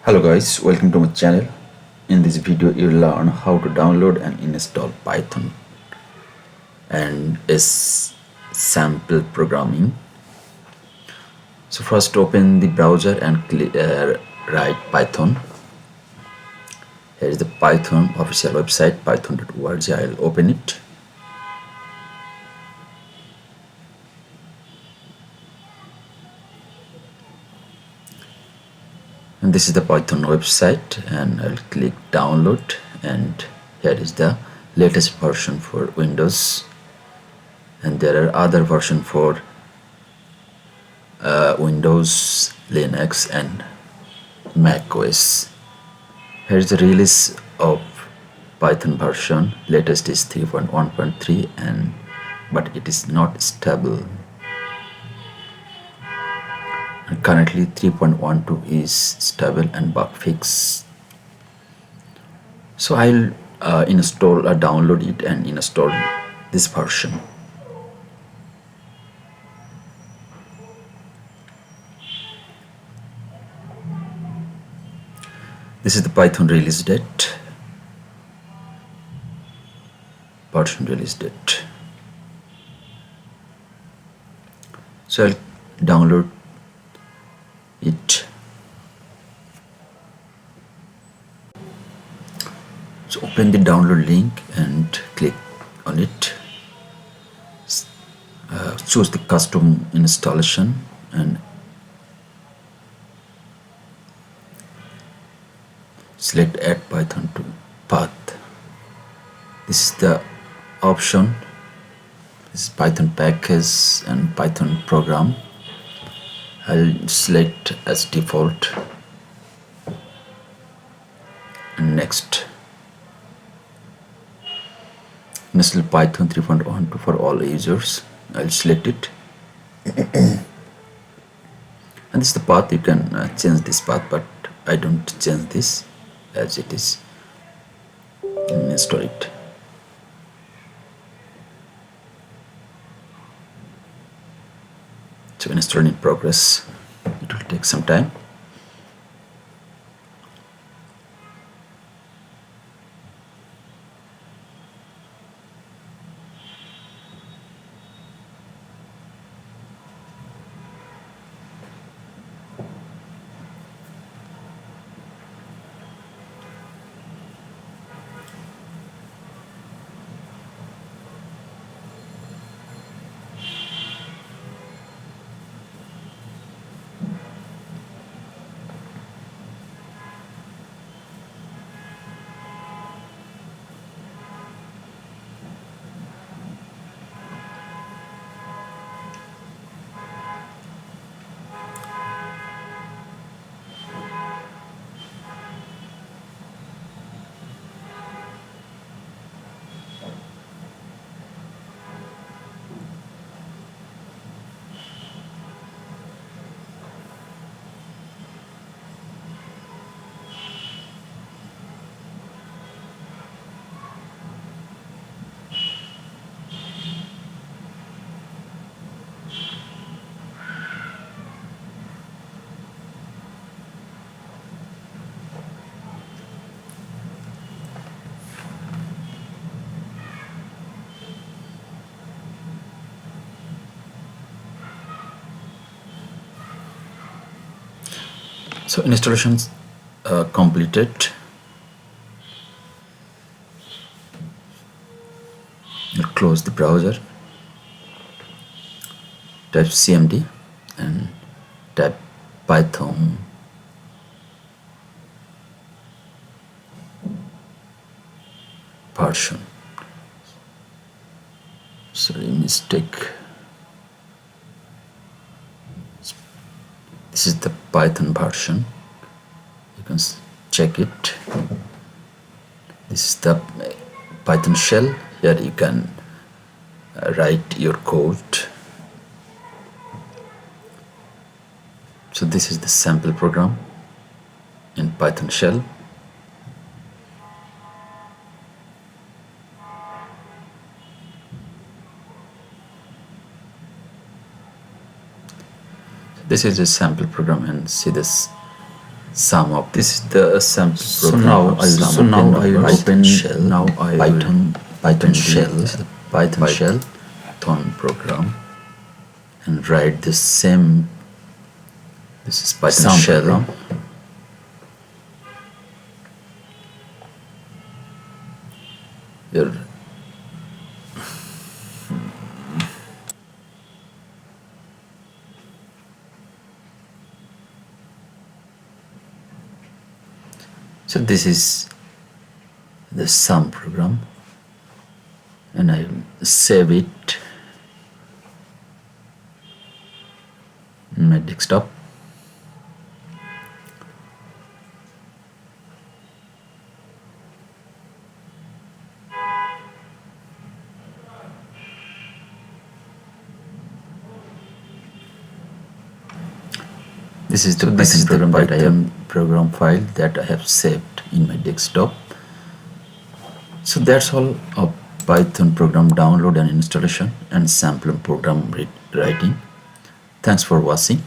Hello guys, welcome to my channel. In this video you will learn how to download and install Python and its sample programming. So first open the browser and write Python. Here is the Python official website python.org. I'll open it. And this is the Python website, and I'll click download, and here is the latest version for Windows, and there are other version for Windows, Linux and Mac OS. Here's the release of Python version. Latest is 3.1.3 and but it is not stable. And currently 3.12 is stable and bug fix. So I'll download it and install this version. This is the Python release date, version release date. So I'll download it. So open the download link and click on it. Choose the custom installation and select add Python to path. This is the option. This is Python package and Python program. I'll select as default and next. Install Python 3.12 for all users. I'll select it. And this is the path. You can change this path, but I don't change this as it is. Install it. So install in progress. It will take some time. So installations completed. I'll close the browser, type cmd and type Python version. Sorry, mistake. This is the Python version. You can check it. This is the Python shell. Here you can write your code. So this is the sample program in Python shell. This is a sample program, and see this Some of this is the sample So program. now of I will some open shell. now I Python Python shell, shell Python shell, Python program, and write the same. This is Python shell. Program. Here. So this is the sum program, and I save it in my desktop. This is the Python program file that I have saved in my desktop. So that's all of Python program download and installation and sample program writing. Thanks for watching.